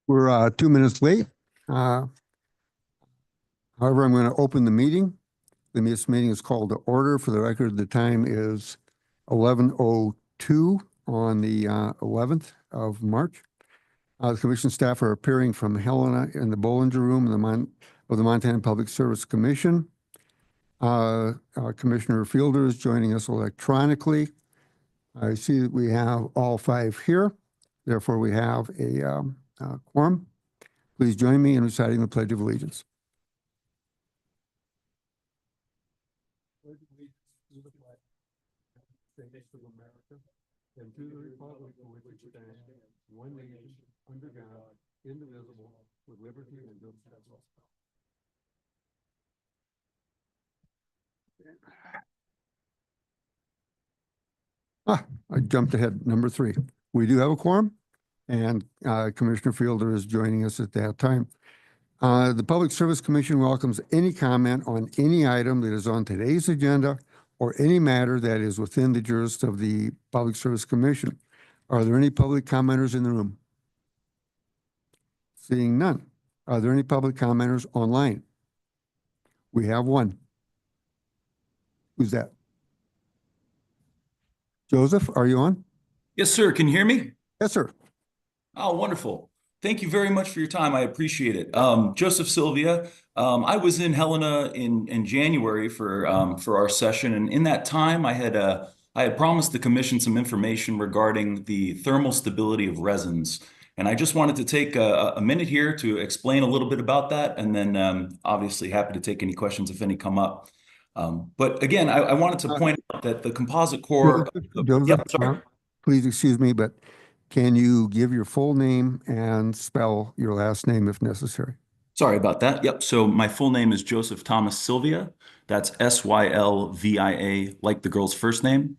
We're 2 minutes late. Uh, However, I'm going to open the meeting. This meeting is called to order. For the record, the time is 11:02 on the 11th of March. The commission staff are appearing from Helena in the Bollinger Room of the Montana Public Service Commission. Commissioner Fielder is joining us electronically. I see that we have all five here. Therefore, we have a quorum. Please join me in reciting the Pledge of Allegiance. Pledge of allegiance to the flag of the States of America and to the republic for which it stands, one nation, under God, indivisible, with liberty and justice for all. I jumped ahead. Number 3. We do have a quorum, and Commissioner Fielder is joining us at that time. The Public Service Commission welcomes any comment on any item that is on today's agenda or any matter that is within the jurisdiction of the Public Service Commission. Are there any public commenters in the room? Seeing none. Are there any public commenters online? We have one. Who's that? Joseph, are you on? Yes, sir. Can you hear me? Yes, sir. Oh, wonderful. Thank you very much for your time. I appreciate it. Joseph Sylvia. I was in Helena in January for our session, and in that time, I had promised the commission some information regarding the thermal stability of resins, and I just wanted to take a minute here to explain a little bit about that, and then obviously happy to take any questions if any come up. But again, I wanted to point out that the composite core. Joseph, Yep, sorry. please excuse me, but can you give your full name and spell your last name if necessary? Sorry about that. Yep. So my full name is Joseph Thomas Sylvia. That's Sylvia, like the girl's first name.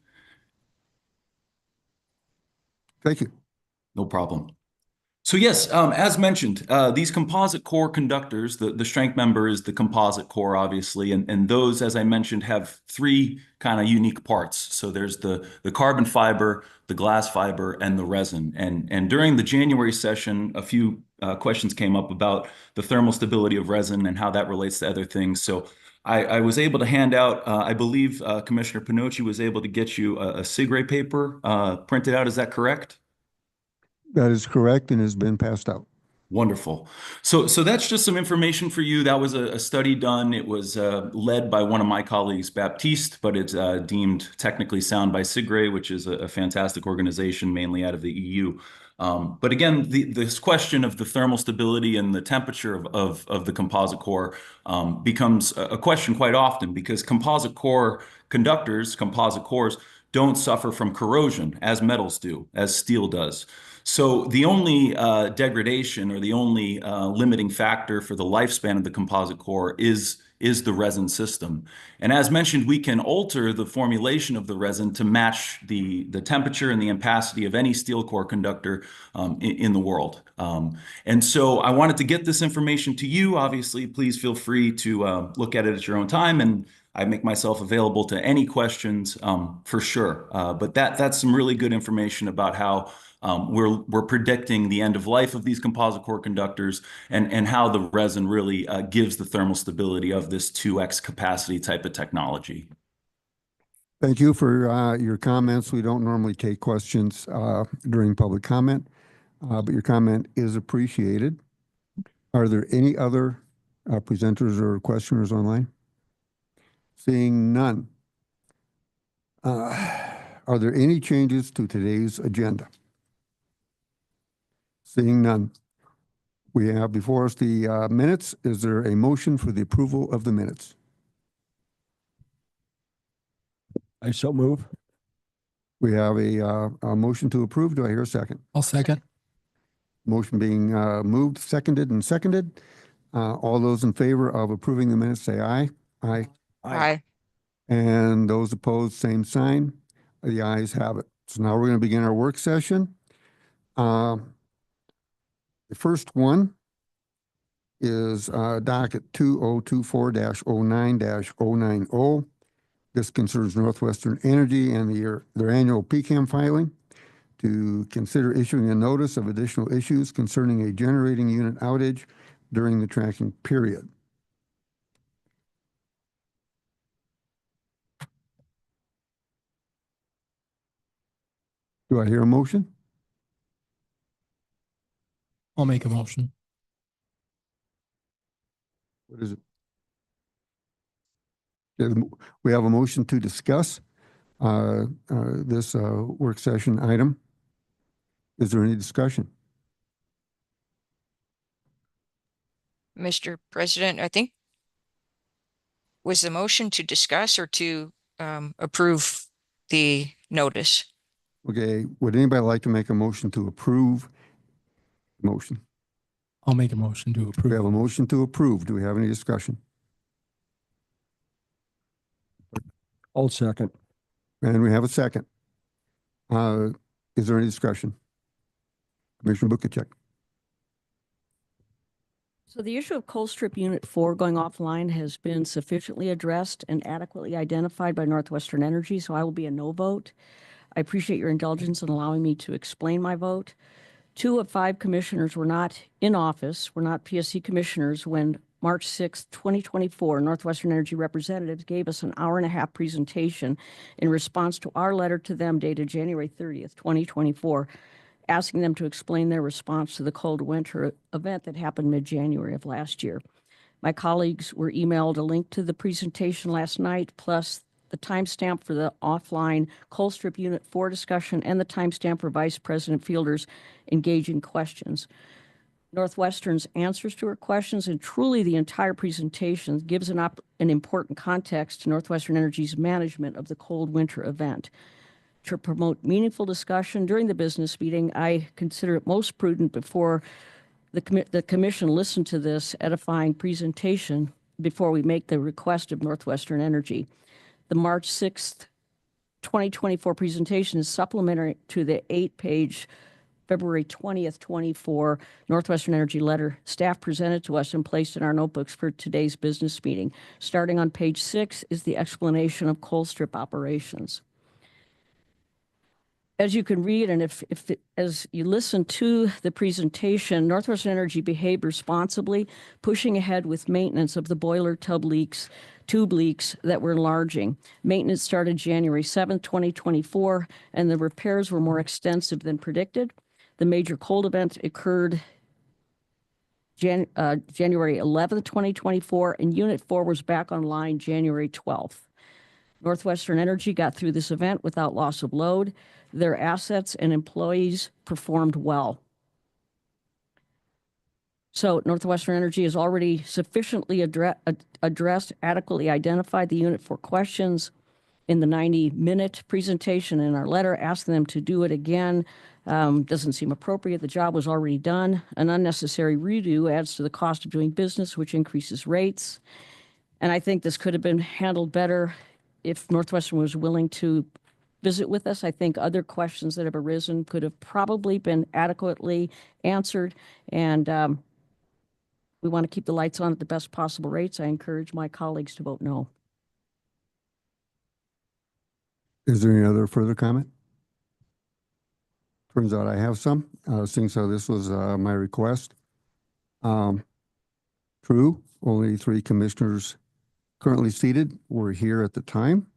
Thank you. No problem. So yes, as mentioned, these composite core conductors, the strength member is the composite core, obviously, and those, as I mentioned, have 3 kind of unique parts. So there's the carbon fiber, the glass fiber, and the resin. And during the January session, a few questions came up about the thermal stability of resin and how that relates to other things. So I was able to hand out, I believe Commissioner Pinocci was able to get you a SIGRE paper printed out. Is that correct? That is correct and has been passed out. Wonderful. So that's just some information for you. That was a study done. It was led by one of my colleagues, Baptiste, but it's deemed technically sound by SIGRE, which is a fantastic organization, mainly out of the EU. But again, this question of the thermal stability and the temperature of the composite core becomes a question quite often because composite core conductors, composite cores, don't suffer from corrosion as metals do, as steel does. So the only degradation or the only limiting factor for the lifespan of the composite core is the resin system. And as mentioned, we can alter the formulation of the resin to match the temperature and the ampacity of any steel core conductor in the world. And so I wanted to get this information to you. Obviously, please feel free to look at it at your own time, and I make myself available to any questions for sure. But that's some really good information about how we're predicting the end of life of these composite core conductors and how the resin really gives the thermal stability of this 2x capacity type of technology. Thank you for your comments. We don't normally take questions during public comment, but your comment is appreciated. Are there any other presenters or questioners online? Seeing none. Are there any changes to today's agenda? Seeing none. We have before us the minutes. Is there a motion for the approval of the minutes? I so move. We have a motion to approve. Do I hear a second? I'll second. Motion being moved, seconded, and seconded. All those in favor of approving the minutes say aye. Aye. Aye. And those opposed, same sign. The ayes have it. So now we're going to begin our work session. The first one is docket 2024-09-090. This concerns Northwestern Energy and their annual PCAM filing to consider issuing a notice of additional issues concerning a generating unit outage during the tracking period. Do I hear a motion? I'll make a motion. What is it? We have a motion to discuss this work session item. Is there any discussion? Mr. President, I think was the motion to discuss or to approve the notice? Okay, would anybody like to make a motion to approve the motion? I'll make a motion to We have approve. a motion to approve. Do we have any discussion? I'll second. And we have a second. Is there any discussion? Commissioner Bukacek. So the issue of coal strip unit 4 going offline has been sufficiently addressed and adequately identified by Northwestern Energy, so I will be a no vote. I appreciate your indulgence in allowing me to explain my vote. 2 of 5 commissioners were not in office, were not PSC commissioners when March 6, 2024, Northwestern Energy representatives gave us an hour-and-a-half presentation in response to our letter to them dated January 30th, 2024, asking them to explain their response to the cold winter event that happened mid-January of last year. My colleagues were emailed a link to the presentation last night, plus the timestamp for the offline coal strip unit 4 discussion and the timestamp for Vice President Fielder's engaging questions. Northwestern's answers to her questions and truly the entire presentation gives an important context to Northwestern Energy's management of the cold winter event. To promote meaningful discussion during the business meeting, I consider it most prudent before the commission listen to this edifying presentation before we make the request of Northwestern Energy. The March 6th, 2024 presentation is supplementary to the 8-page February 20th, 24 Northwestern Energy letter staff presented to us and placed in our notebooks for today's business meeting. Starting on page 6 is the explanation of coal strip operations. As you can read, and as you listen to the presentation, Northwestern Energy behaved responsibly, pushing ahead with maintenance of the boiler tube leaks that were enlarging. Maintenance started January 7th, 2024, and the repairs were more extensive than predicted. The major cold event occurred January 11th, 2024, and Unit 4 was back online January 12th. Northwestern Energy got through this event without loss of load. Their assets and employees performed well. So Northwestern Energy has already sufficiently addressed, adequately identified the Unit 4 questions in the 90-minute presentation in our letter, asking them to do it again. Doesn't seem appropriate. The job was already done. An unnecessary redo adds to the cost of doing business, which increases rates. And I think this could have been handled better if Northwestern was willing to visit with us. I think other questions that have arisen could have probably been adequately answered. And we want to keep the lights on at the best possible rates. I encourage my colleagues to vote no. Is there any other further comment? Turns out I have some, seeing so this was my request. True, only 3 commissioners currently seated were here at the time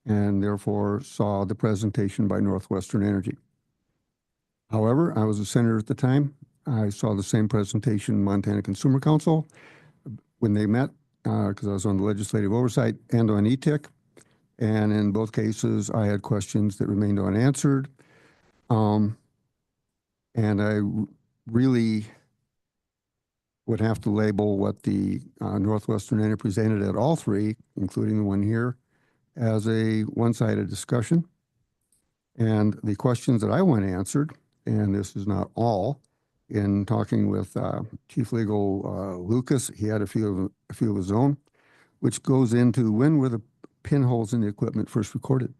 and therefore saw the presentation by Northwestern Energy. However, I was a senator at the time. I saw the same presentation in Montana Consumer Council when they met, because I was on the legislative oversight and on ETIC. And in both cases, I had questions that remained unanswered. And I really would have to label what the Northwestern Energy presented at all 3, including the one here, as a one-sided discussion. And the questions that I want answered, and this is not all, in talking with Chief Legal Lucas, he had a few of his own, which goes into when were the pinholes in the equipment first recorded?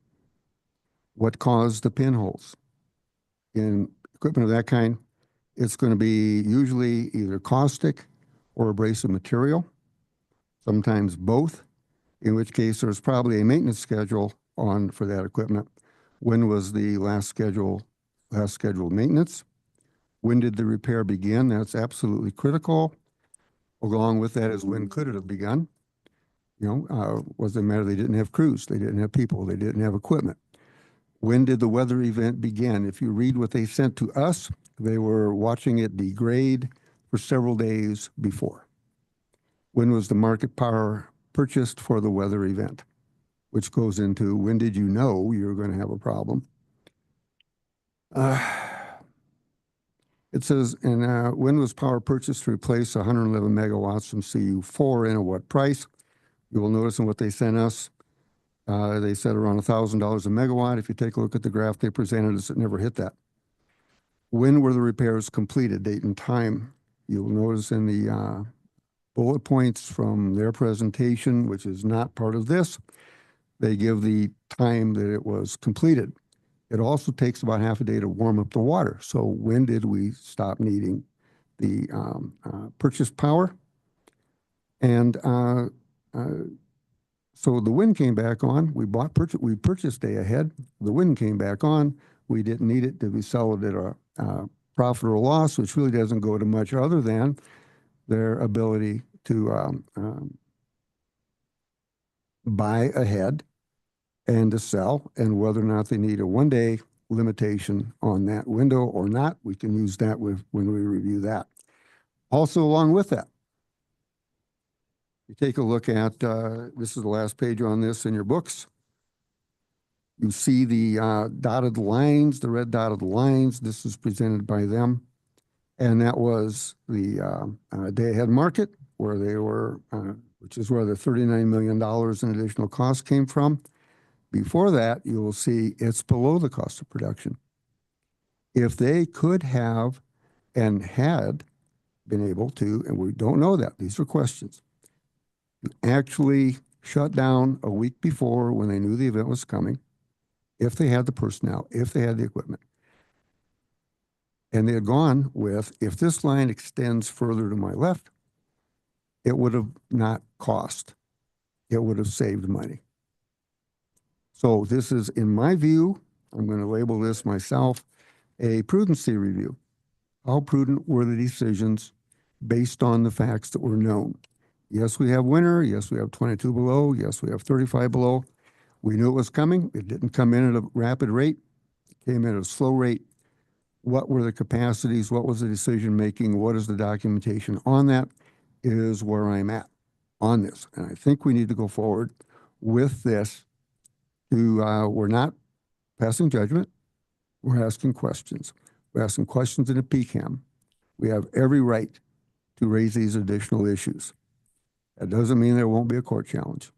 What caused the pinholes? In equipment of that kind, it's going to be usually either caustic or abrasive material, sometimes both, in which case there's probably a maintenance schedule on for that equipment. When was the last schedule last scheduled maintenance. When did the repair begin? That's absolutely critical. Along with that is when could it have begun? Was it a matter they didn't have crews, they didn't have people, they didn't have equipment? When did the weather event begin? If you read what they sent to us, they were watching it degrade for several days before. When was the market power purchased for the weather event? Which goes into when did you know you were going to have a problem? It says, and when was power purchased to replace 111 megawatts from CU4 and at what price? You will notice in what they sent us, they said around $1,000 a megawatt. If you take a look at the graph they presented us, it never hit that. When were the repairs completed, date and time? You'll notice in the bullet points from their presentation, which is not part of this, they give the time that it was completed. It also takes about half a day to warm up the water. So when did we stop needing the purchase power? And so the wind came back on. We purchased day ahead. The wind came back on. We didn't need it. Did we sell it at a profit or loss, which really doesn't go to much other than their ability to buy ahead and to sell, and whether or not they need a one-day limitation on that window or not. We can use that when we review that. Also, along with that, you take a look at, this is the last page on this in your books. You see the dotted lines, the red dotted lines. This is presented by them. And that was the day-ahead market, where they were, which is where the $39 million in additional costs came from. Before that, you will see it's below the cost of production. If they could have and had been able to, and we don't know that, these are questions, actually shut down a week before when they knew the event was coming, if they had the personnel, if they had the equipment, and they had gone with, if this line extends further to my left, it would have not cost. It would have saved money. So this is, in my view, I'm going to label this myself, a prudency review. How prudent were the decisions based on the facts that were known? Yes, we have winter. Yes, we have 22 below. Yes, we have 35 below. We knew it was coming. It didn't come in at a rapid rate. It came in at a slow rate. What were the capacities? What was the decision making? What is the documentation on that is where I'm at on this. And I think we need to go forward with this. We're not passing judgment. We're asking questions. We're asking questions in a PCAM. We have every right to raise these additional issues. That doesn't mean there won't be a court challenge.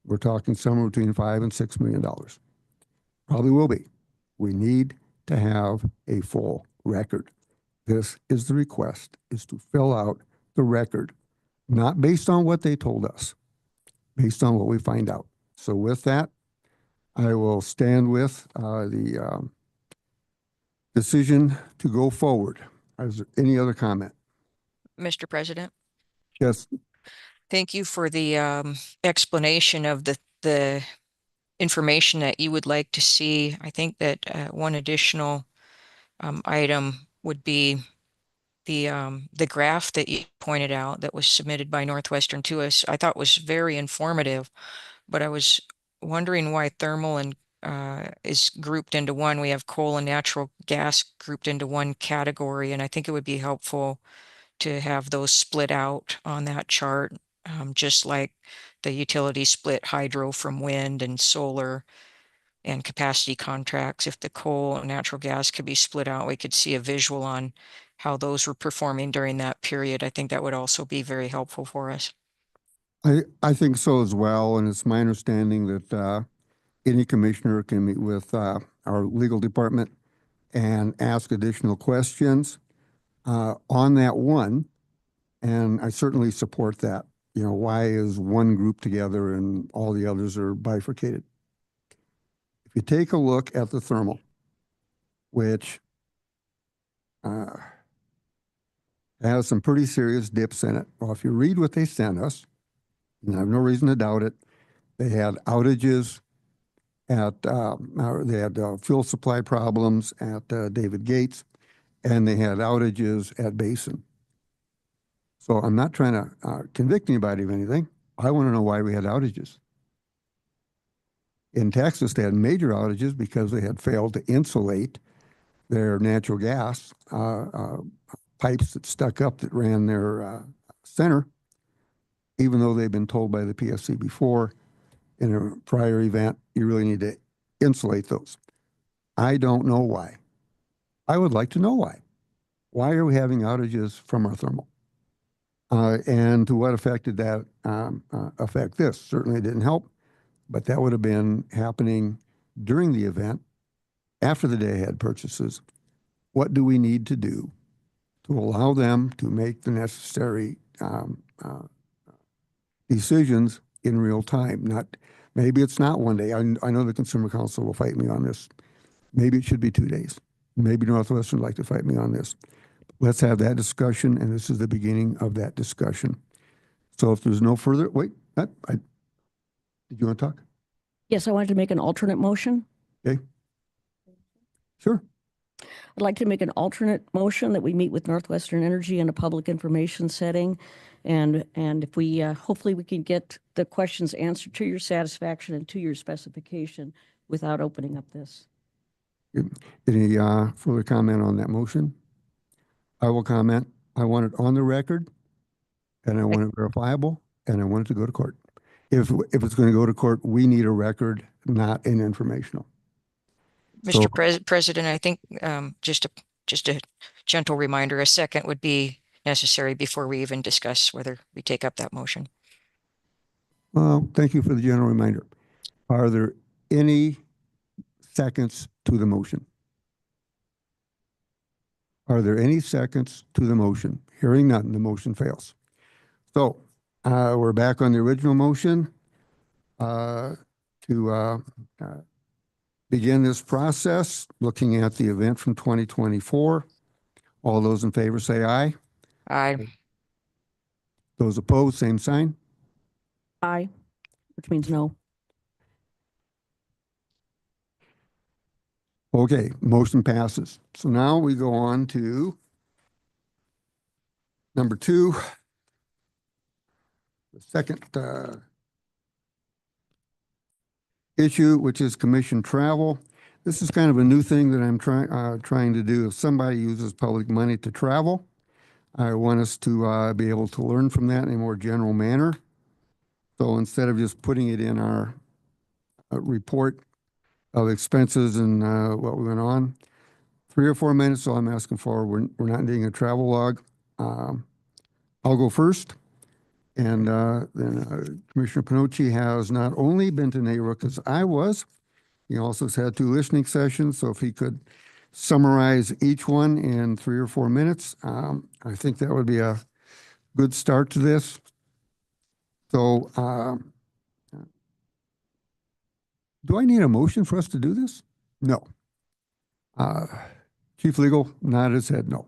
We're talking somewhere between $5 and $6 million. Probably will be. We need to have a full record. This is the request, is to fill out the record, not based on what they told us, based on what we find out. So with that, I will stand with the decision to go forward. Is there any other comment? Mr. President, Yes. thank you for the explanation of the information that you would like to see. I think that one additional item would be the graph that you pointed out that was submitted by Northwestern to us. I thought was very informative, but I was wondering why thermal and is grouped into one. We have coal and natural gas grouped into one category, and I think it would be helpful to have those split out on that chart, just like the utility split hydro from wind and solar and capacity contracts. If the coal and natural gas could be split out, we could see a visual on how those were performing during that period. I think that would also be very helpful for us. I think so as well, and it's my understanding that any commissioner can meet with our legal department and ask additional questions on that one, and I certainly support that. You know, why is one group together and all the others are bifurcated? If you take a look at the thermal, which has some pretty serious dips in it. Well, if you read what they sent us, and I have no reason to doubt it, they had outages they had fuel supply problems at David Gates, and they had outages at Basin. So I'm not trying to convict anybody of anything. I want to know why we had outages. In Texas, they had major outages because they had failed to insulate their natural gas pipes that stuck up that ran their center, even though they've been told by the PSC before in a prior event, you really need to insulate those. I don't know why. I would like to know why. Why are we having outages from our thermal? And to what effect did that affect this? Certainly it didn't help, but that would have been happening during the event, after the day ahead purchases. What do we need to do to allow them to make the necessary decisions in real time? Maybe it's not one day. I know the Consumer Council will fight me on this. Maybe it should be 2 days. Maybe Northwestern would like to fight me on this. Let's have that discussion, and this is the beginning of that discussion. So if there's no further, wait, did you want to talk? Yes, I wanted to make an alternate motion. Okay. Sure. I'd like to make an alternate motion that we meet with Northwestern Energy in a public information setting. And if we, hopefully we can get the questions answered to your satisfaction and to your specification without opening up this. Any further comment on that motion? I will comment. I want it on the record, and I want it verifiable, and I want it to go to court. If it's going to go to court, we need a record, not an informational. Mr. President, I think just a gentle reminder, a second would be necessary before we even discuss whether we take up that motion. Well, thank you for the general reminder. Are there any seconds to the motion? Are there any seconds to the motion? Hearing none, the motion fails. So we're back on the original motion to begin this process, looking at the event from 2024. All those in favor say aye. Aye. Those opposed, same sign. Aye, which means no. Okay, motion passes. So now we go on to number 2, the second issue, which is commission travel. This is kind of a new thing that I'm trying to do. If somebody uses public money to travel, I want us to be able to learn from that in a more general manner. So instead of just putting it in our report of expenses and what went on, 3 or 4 minutes, so I'm asking for. We're not doing a travel log. I'll go first. And then Commissioner Panucci has not only been to NARUC as I was, he also has had 2 listening sessions. So if he could summarize each one in 3 or 4 minutes, I think that would be a good start to this. So do I need a motion for us to do this? No. Chief Legal nodded his head no.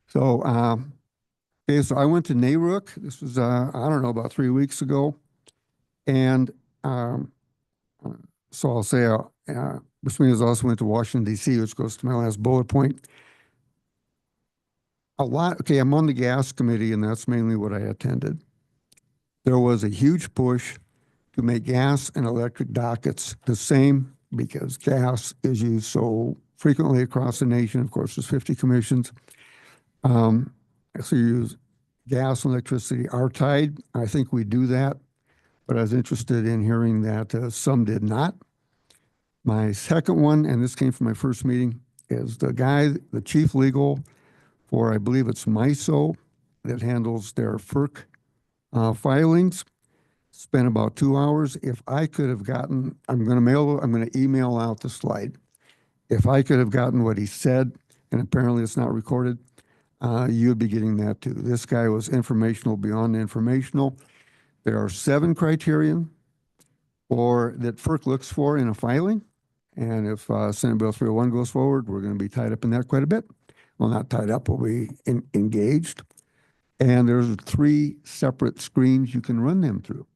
So, okay, so I went to NARUC. This was, I don't know, about 3 weeks ago. And so I'll say, which means I also went to Washington, D.C., which goes to my last bullet point. Okay, I'm on the gas committee, and that's mainly what I attended. There was a huge push to make gas and electric dockets the same because gas is used so frequently across the nation. Of course, there's 50 commissions. So you use gas and electricity are tied. I think we do that, but I was interested in hearing that some did not. My second one, and this came from my first meeting, is the chief legal for, I believe it's MISO, that handles their FERC filings. Spent about 2 hours. If I could have gotten, I'm going to email out the slide. If I could have gotten what he said, and apparently it's not recorded, you'd be getting that too. This guy was informational beyond informational. There are 7 criterion that FERC looks for in a filing. And if Senate Bill 301 goes forward, we're going to be tied up in that quite a bit. Well, not tied up, we'll be engaged. And there's 3 separate screens you can run them through.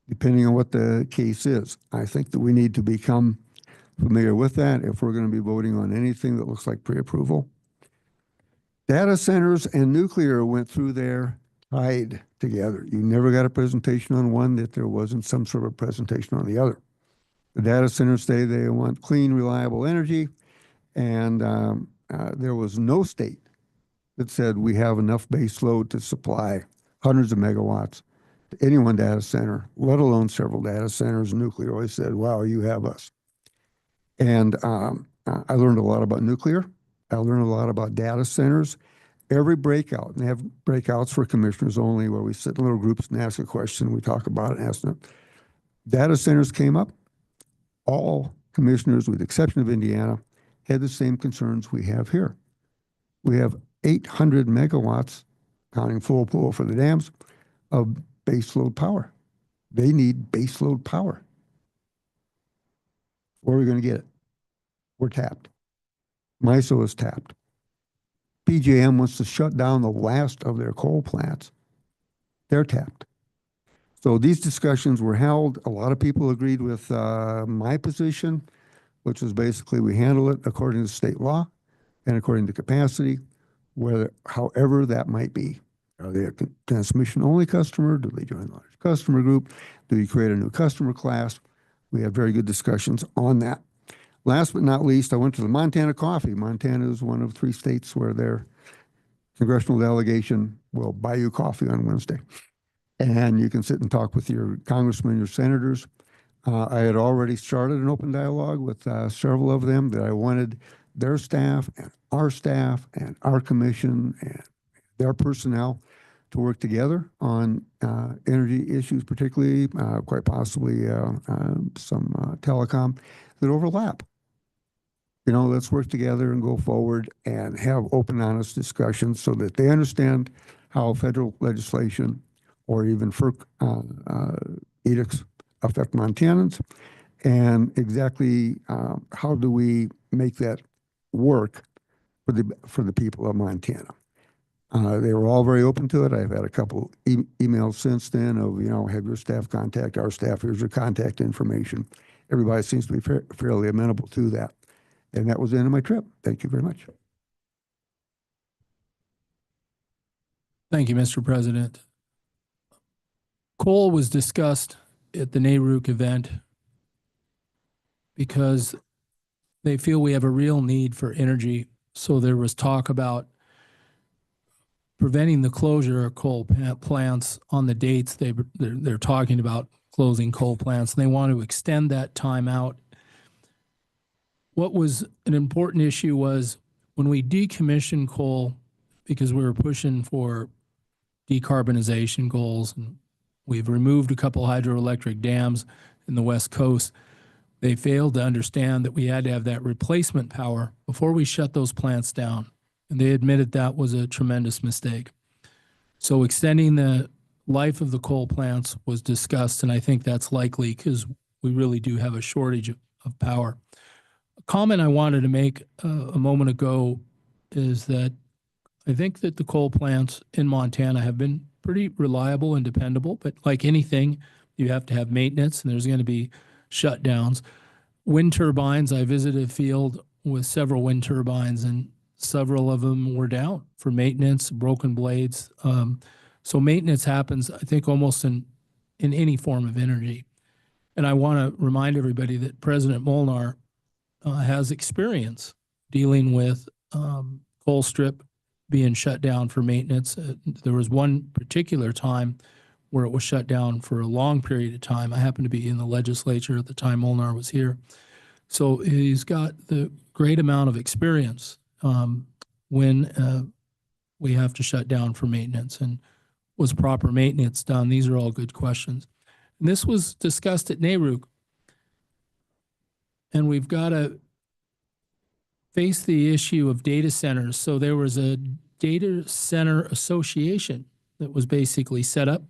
depending on what the case is. I think that we need to become familiar with that if we're going to be voting on anything that looks like pre-approval. Data centers and nuclear went through there tied together. You never got a presentation on one that there wasn't some sort of presentation on the other. The data centers say they want clean, reliable energy, and there was no state that said we have enough base load to supply hundreds of megawatts to any one data center, let alone several data centers. Nuclear always said, wow, you have us. And I learned a lot about nuclear. I learned a lot about data centers. Every breakout, and they have breakouts for commissioners only where we sit in little groups and ask a question. We talk about it and ask them. Data centers came up. All commissioners, with the exception of Indiana, had the same concerns we have here. We have 800 megawatts, counting full pool for the dams, of baseload power. They need baseload power. Where are we going to get it? We're tapped. MISO is tapped. PJM wants to shut down the last of their coal plants. They're tapped. So these discussions were held. A lot of people agreed with my position, which was basically we handle it according to state law and according to capacity, however that might be. Are they a transmission-only customer? Do they join a large customer group? Do you create a new customer class? We had very good discussions on that. Last but not least, I went to the Montana Coffee. Montana is one of 3 states where their congressional delegation will buy you coffee on Wednesday. And you can sit and talk with your congressmen, your senators. I had already started an open dialogue with several of them that I wanted their staff and our commission and their personnel to work together on energy issues, particularly quite possibly some telecom that overlap. You know, let's work together and go forward and have open, honest discussions so that they understand how federal legislation or even FERC edicts affect Montanans and exactly how do we make that work for the people of Montana. They were all very open to it. I've had a couple emails since then of, you know, have your staff contact our staff. Here's your contact information. Everybody seems to be fairly amenable to that. And that was the end of my trip. Thank you very much. Thank you, Mr. President. Coal was discussed at the NARUC event because they feel we have a real need for energy. So there was talk about preventing the closure of coal plants on the dates they're talking about closing coal plants, and they want to extend that time out. What was an important issue was when we decommissioned coal, because we were pushing for decarbonization goals, and we've removed a couple hydroelectric dams in the West Coast, they failed to understand that we had to have that replacement power before we shut those plants down. And they admitted that was a tremendous mistake. So extending the life of the coal plants was discussed, and I think that's likely because we really do have a shortage of power. A comment I wanted to make a moment ago is that I think that the coal plants in Montana have been pretty reliable and dependable, but like anything, you have to have maintenance and there's going to be shutdowns. Wind turbines, I visited a field with several wind turbines and several of them were down for maintenance, broken blades. So maintenance happens, I think, almost in any form of energy. And I want to remind everybody that President Molnar has experience dealing with coal strip being shut down for maintenance. There was one particular time where it was shut down for a long period of time. I happened to be in the legislature at the time Molnar was here. So he's got the great amount of experience when we have to shut down for maintenance, and was proper maintenance done? These are all good questions. And this was discussed at NARUC. And we've got to face the issue of data centers. So there was a data center association that was basically set up.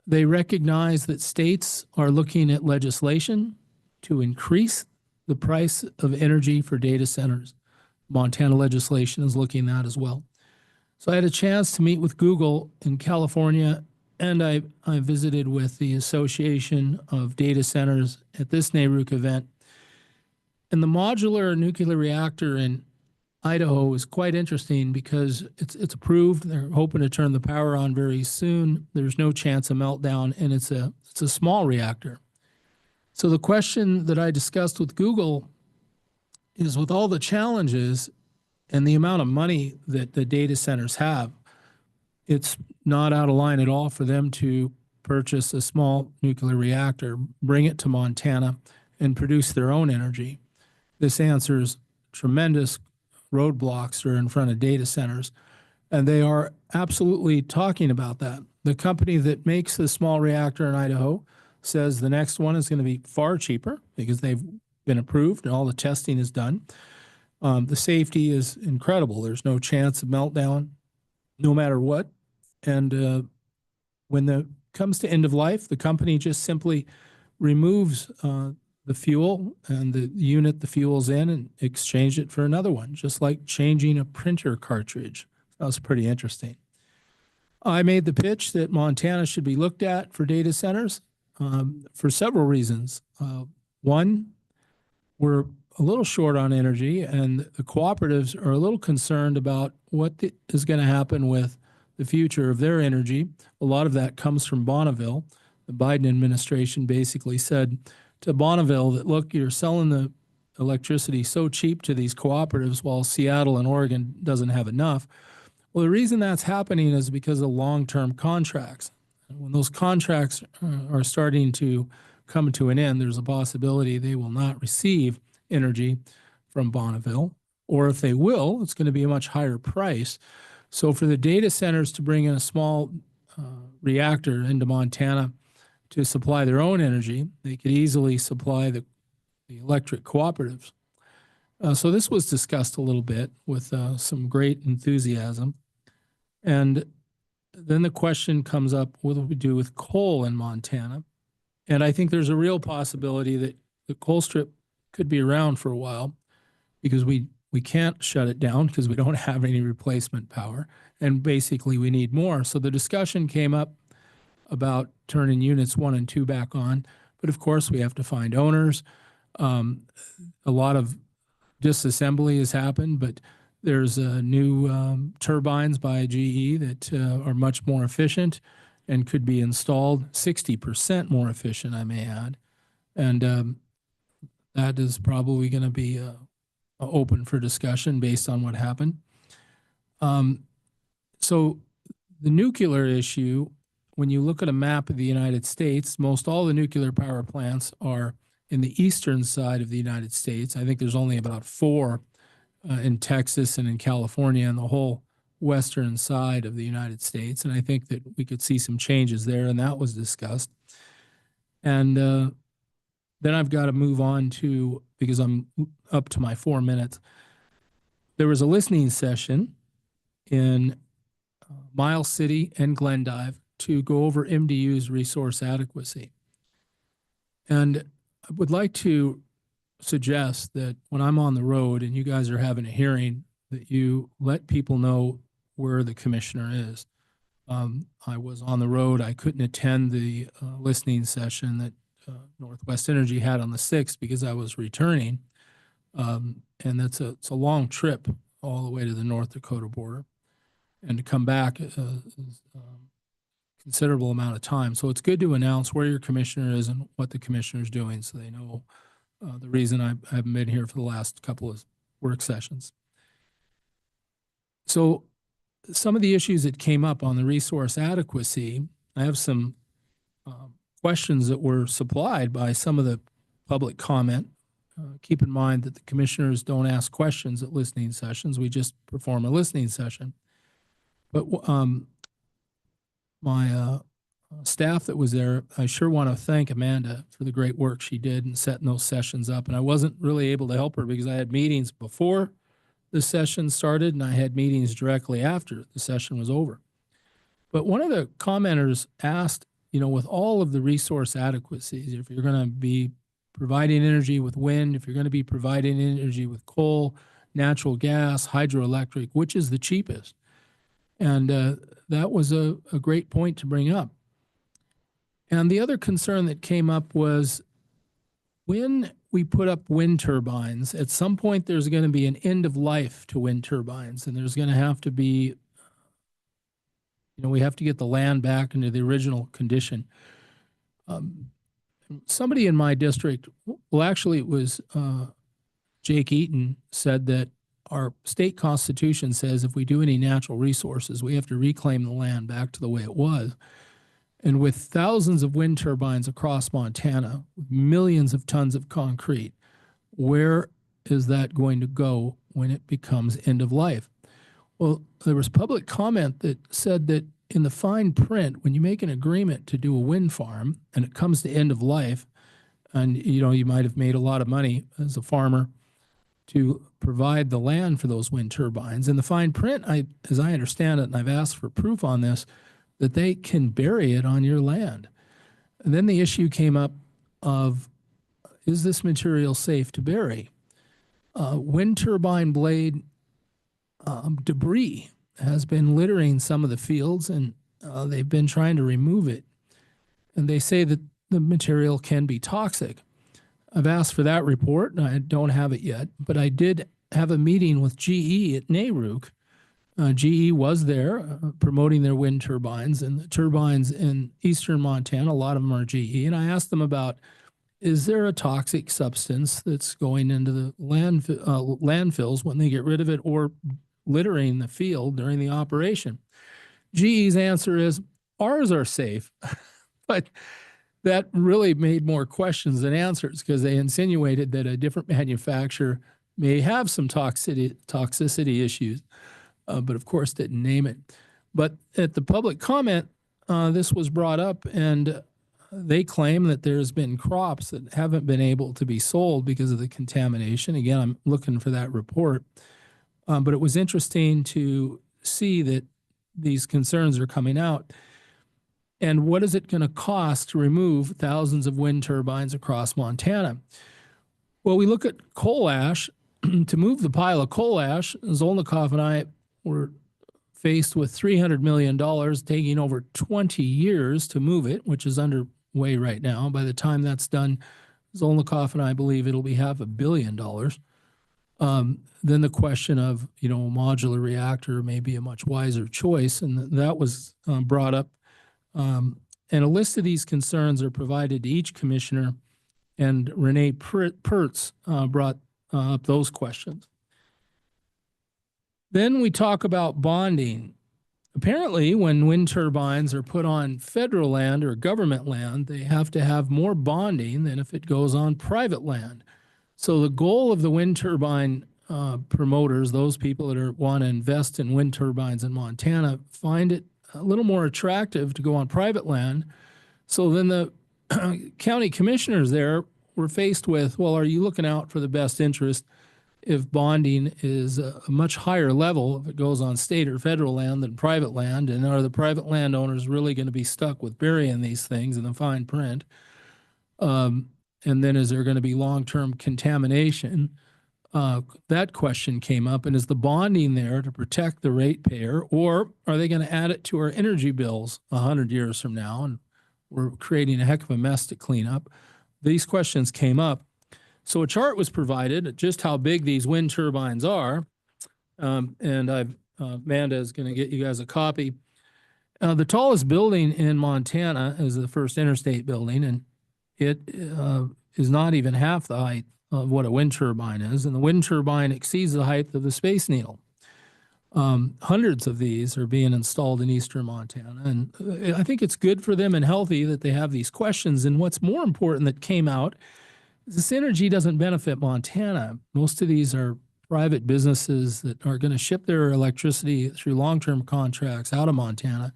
They recognize that states are looking at legislation to increase the price of energy for data centers. Montana legislation is looking at that as well. So I had a chance to meet with Google in California And I visited with the Association of Data Centers at this NARUC event. And the modular nuclear reactor in Idaho is quite interesting because it's approved. They're hoping to turn the power on very soon. There's no chance of meltdown, and it's a small reactor. So the question that I discussed with Google is, with all the challenges and the amount of money that the data centers have, it's not out of line at all for them to purchase a small nuclear reactor, bring it to Montana, and produce their own energy. This answers tremendous roadblocks that are in front of data centers, and they are absolutely talking about that. The company that makes the small reactor in Idaho says the next one is going to be far cheaper because they've been approved and all the testing is done. The safety is incredible. There's no chance of meltdown, no matter what. And when it comes to end of life, the company just simply removes the fuel and the unit the fuel's in and exchange it for another one, just like changing a printer cartridge. That was pretty interesting. I made the pitch that Montana should be looked at for data centers for several reasons. One, we're a little short on energy, and the cooperatives are a little concerned about what is going to happen with the future of their energy. A lot of that comes from Bonneville. The Biden administration basically said to Bonneville that, look, you're selling the electricity so cheap to these cooperatives while Seattle and Oregon doesn't have enough. Well, the reason that's happening is because of long-term contracts. When those contracts are starting to come to an end, there's a possibility they will not receive energy from Bonneville, or if they will, it's going to be a much higher price. So for the data centers to bring in a small reactor into Montana to supply their own energy, they could easily supply the electric cooperatives. So this was discussed a little bit with some great enthusiasm. And then the question comes up, what do we do with coal in Montana? And I think there's a real possibility that the coal strip could be around for a while because we can't shut it down because we don't have any replacement power. And basically we need more. So the discussion came up about turning units 1 and 2 back on. But of course we have to find owners. A lot of disassembly has happened, but there's new turbines by GE that are much more efficient and could be installed 60% more efficient, I may add. And that is probably going to be open for discussion based on what happened. So the nuclear issue, when you look at a map of the United States, most all the nuclear power plants are in the eastern side of the United States. I think there's only about 4 in Texas and in California and the whole western side of the United States. And I think that we could see some changes there, and that was discussed. And then I've got to move on to, because I'm up to my 4 minutes, there was a listening session in Miles City and Glendive to go over MDU's resource adequacy. And I would like to suggest that when I'm on the road and you guys are having a hearing, that you let people know where the commissioner is. I was on the road. I couldn't attend the listening session that Northwest Energy had on the 6th because I was returning. And it's a long trip all the way to the North Dakota border. And to come back is considerable amount of time. So it's good to announce where your commissioner is and what the commissioner is doing so they know the reason I haven't been here for the last couple of work sessions. So some of the issues that came up on the resource adequacy, I have some questions that were supplied by some of the public comment. Keep in mind that the commissioners don't ask questions at listening sessions. We just perform a listening session. But my staff that was there, I sure want to thank Amanda for the great work she did in setting those sessions up. And I wasn't really able to help her because I had meetings before the session started and I had meetings directly after the session was over. But one of the commenters asked, you know, with all of the resource adequacies, if you're going to be providing energy with wind, if you're going to be providing energy with coal, natural gas, hydroelectric, which is the cheapest? And that was a great point to bring up. And the other concern that came up was when we put up wind turbines, at some point there's going to be an end of life to wind turbines, and there's going to have to be, we have to get the land back into the original condition. Somebody in my district, well, actually it was Jake Eaton, said that our state constitution says if we do any natural resources, we have to reclaim the land back to the way it was. And with thousands of wind turbines across Montana, with millions of tons of concrete, where is that going to go when it becomes end of life? Well, there was public comment that said that in the fine print, when you make an agreement to do a wind farm and it comes to end of life, and you might have made a lot of money as a farmer to provide the land for those wind turbines. In the fine print, as I understand it, and I've asked for proof on this, that they can bury it on your land. And then the issue came up of, is this material safe to bury? Wind turbine blade debris has been littering some of the fields, and they've been trying to remove it. And they say that the material can be toxic. I've asked for that report, and I don't have it yet, but I did have a meeting with GE at NARUC. GE was there promoting their wind turbines, and the turbines in eastern Montana, a lot of them are GE. And I asked them about, is there a toxic substance that's going into the landfills when they get rid of it or littering the field during the operation? GE's answer is, ours are safe. But that really made more questions than answers, because they insinuated that a different manufacturer may have some toxicity issues. But of course didn't name it. But at the public comment, this was brought up, and they claim that there's been crops that haven't been able to be sold because of the contamination. Again, I'm looking for that report. But it was interesting to see that these concerns are coming out. And what is it going to cost to remove thousands of wind turbines across Montana? Well, we look at coal ash. To move the pile of coal ash, Zolnikoff and I were faced with $300 million, taking over 20 years to move it, which is underway right now. By the time that's done, Zolnikoff and I believe it'll be $500 million. Then the question of, a modular reactor may be a much wiser choice, and that was brought up. And a list of these concerns are provided to each commissioner, and Renee Pertz brought up those questions. Then we talk about bonding. Apparently, when wind turbines are put on federal land or government land, they have to have more bonding than if it goes on private land. So the goal of the wind turbine promoters, those people that want to invest in wind turbines in Montana, find it a little more attractive to go on private land. So then the county commissioners there were faced with, well, are you looking out for the best interest if bonding is a much higher level if it goes on state or federal land than private land? And are the private landowners really going to be stuck with burying these things in the fine print? And then is there going to be long-term contamination? That question came up. And is the bonding there to protect the ratepayer, or are they going to add it to our energy bills 100 years from now? And we're creating a heck of a mess to clean up. These questions came up. So a chart was provided just how big these wind turbines are. And Amanda is going to get you guys a copy. The tallest building in Montana is the First Interstate building, and it is not even half the height of what a wind turbine is. And the wind turbine exceeds the height of the Space Needle. Hundreds of these are being installed in eastern Montana. And I think it's good for them and healthy that they have these questions. And what's more important that came out, this energy doesn't benefit Montana. Most of these are private businesses that are going to ship their electricity through long-term contracts out of Montana.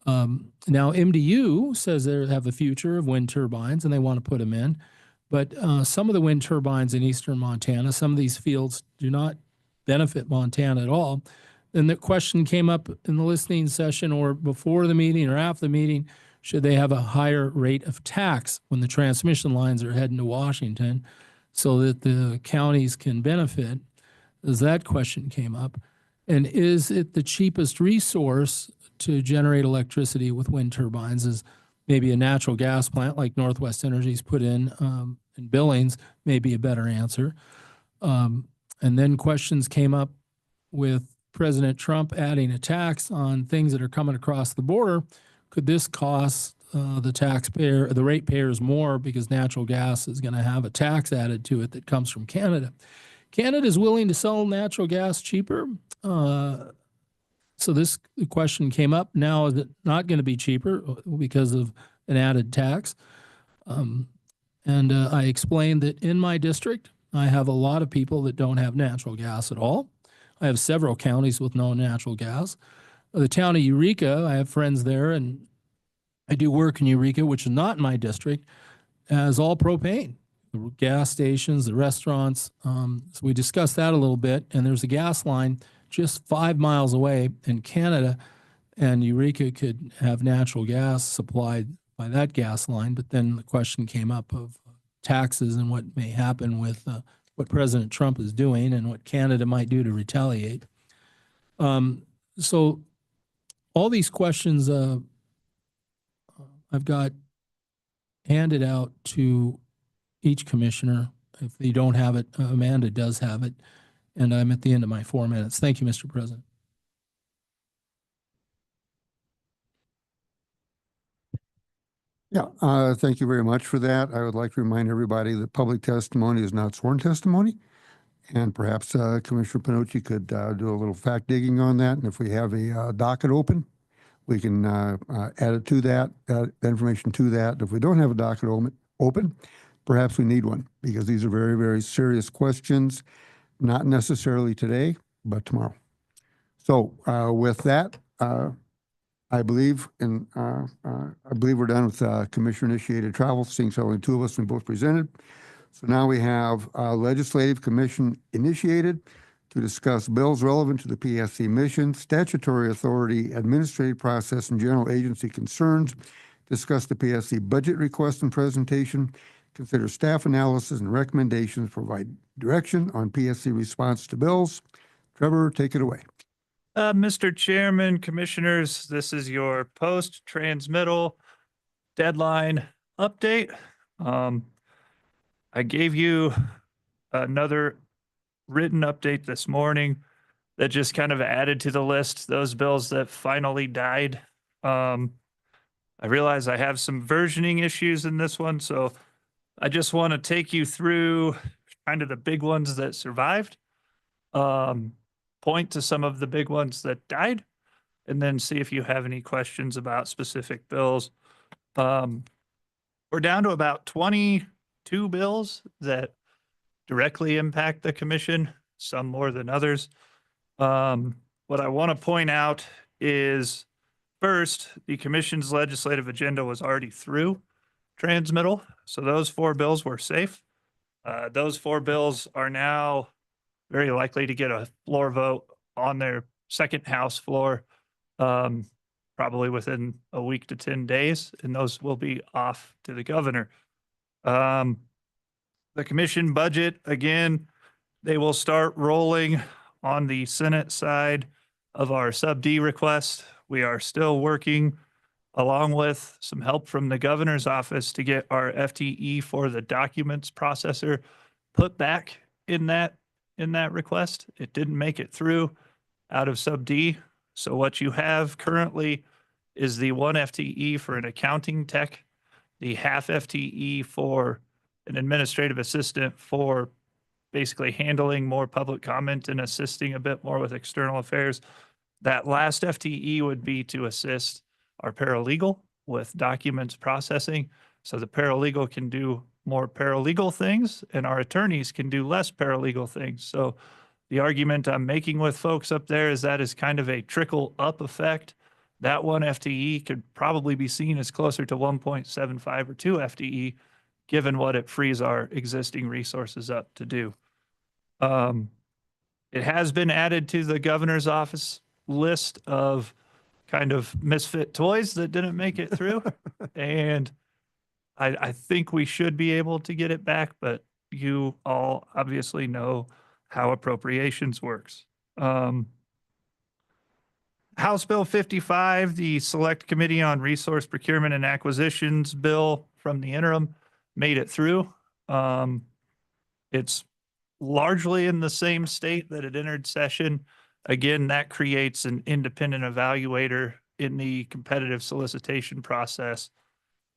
Now, MDU says they have a future of wind turbines and they want to put them in. But some of the wind turbines in eastern Montana, some of these fields do not benefit Montana at all. And the question came up in the listening session or before the meeting or after the meeting, should they have a higher rate of tax when the transmission lines are heading to Washington so that the counties can benefit? As that question came up. And is it the cheapest resource to generate electricity with wind turbines? As maybe a natural gas plant like Northwest Energy's put in Billings may be a better answer. And then questions came up with President Trump adding a tax on things that are coming across the border. Could this cost the ratepayers more because natural gas is going to have a tax added to it that comes from Canada? Canada is willing to sell natural gas cheaper. So this question came up. Now, is it not going to be cheaper because of an added tax? And I explained that in my district, I have a lot of people that don't have natural gas at all. I have several counties with no natural gas. The town of Eureka, I have friends there, and I do work in Eureka, which is not in my district, as all propane. The gas stations, the restaurants. So we discussed that a little bit, and there's a gas line just 5 miles away in Canada, and Eureka could have natural gas supplied by that gas line. But then the question came up of taxes and what may happen with what President Trump is doing and what Canada might do to retaliate. So all these questions I've got handed out to each commissioner. If they don't have it, Amanda does have it. And I'm at the end of my 4 minutes. Thank you, Mr. President. Yeah, thank you very much for that. I would like to remind everybody that public testimony is not sworn testimony. And perhaps Commissioner Panucci could do a little fact digging on that. And if we have a docket open, we can add it to that, information to that. If we don't have a docket open, perhaps we need one, because these are very, very serious questions, not necessarily today, but tomorrow. So with that, I believe we're done with commissioner-initiated travel, seeing so only two of us, we both presented. So now we have legislative commission initiated to discuss bills relevant to the PSC mission, statutory authority, administrative process, and general agency concerns, discuss the PSC budget request and presentation, consider staff analysis and recommendations, provide direction on PSC response to bills. Trevor, take it away. Mr. Chairman, Commissioners, this is your post-transmittal deadline update. I gave you another written update this morning that just kind of added to the list those bills that finally died. I realize I have some versioning issues in this one, so I just want to take you through kind of the big ones that survived, point to some of the big ones that died, and then see if you have any questions about specific bills. We're down to about 22 bills that directly impact the commission, some more than others. What I want to point out is, first, the commission's legislative agenda was already through transmittal, so those 4 bills were safe. Those 4 bills are now very likely to get a floor vote on their second House floor, probably within a week to 10 days, and those will be off to the governor. The commission budget, again, they will start rolling on the Senate side of our sub D request. We are still working, along with some help from the governor's office, to get our FTE for the documents processor put back in that request. It didn't make it through out of sub D. So what you have currently is the 1 FTE for an accounting tech, the half FTE for an administrative assistant for basically handling more public comment and assisting a bit more with external affairs. That last FTE would be to assist our paralegal with documents processing, so the paralegal can do more paralegal things and our attorneys can do less paralegal things. So the argument I'm making with folks up there is that is kind of a trickle up effect. That 1 FTE could probably be seen as closer to 1.75 or 2 FTE, given what it frees our existing resources up to do. It has been added to the governor's office list of kind of misfit toys that didn't make it through. And I think we should be able to get it back, but you all obviously know how appropriations works. House Bill 55, the Select Committee on Resource Procurement and Acquisitions bill from the interim made it through. It's largely in the same state that it entered session. Again, that creates an independent evaluator in the competitive solicitation process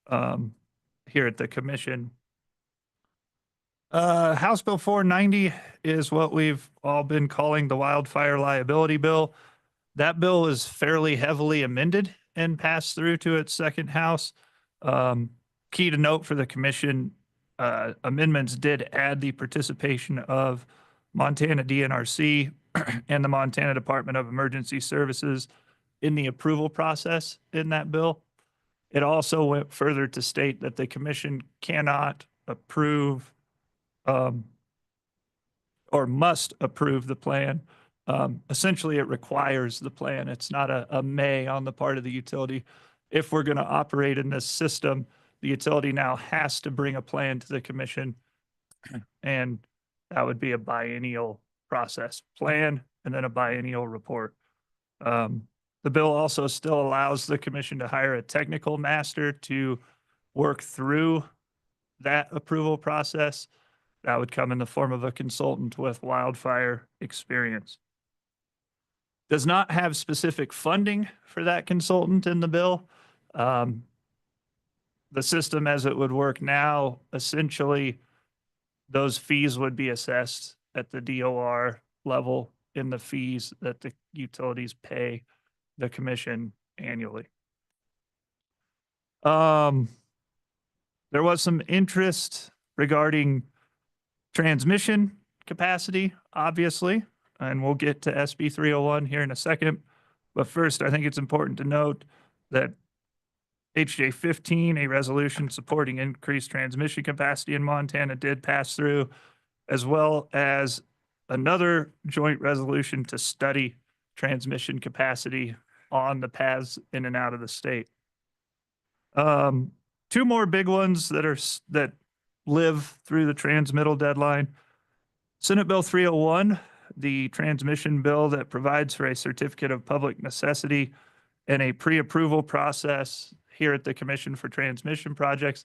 here at the commission. House Bill 490 is what we've all been calling the wildfire liability bill. That bill is fairly heavily amended and passed through to its second house. Key to note for the commission, amendments did add the participation of Montana DNRC and the Montana Department of Emergency Services in the approval process in that bill. It also went further to state that the commission cannot approve or must approve the plan. Essentially, it requires the plan. It's not a may on the part of the utility. If we're going to operate in this system, the utility now has to bring a plan to the commission, and that would be a biennial process plan and then a biennial report. The bill also still allows the commission to hire a technical master to work through that approval process. That would come in the form of a consultant with wildfire experience. Does not have specific funding for that consultant in the bill. The system as it would work now, essentially, those fees would be assessed at the DOR level in the fees that the utilities pay the commission annually. There was some interest regarding transmission capacity, obviously, and we'll get to SB 301 here in a second. But first, I think it's important to note that HJ 15, a resolution supporting increased transmission capacity in Montana, did pass through, as well as another joint resolution to study transmission capacity on the paths in and out of the state. Two more big ones that live through the transmittal deadline. Senate Bill 301, the transmission bill that provides for a certificate of public necessity and a pre-approval process here at the Commission for Transmission Projects,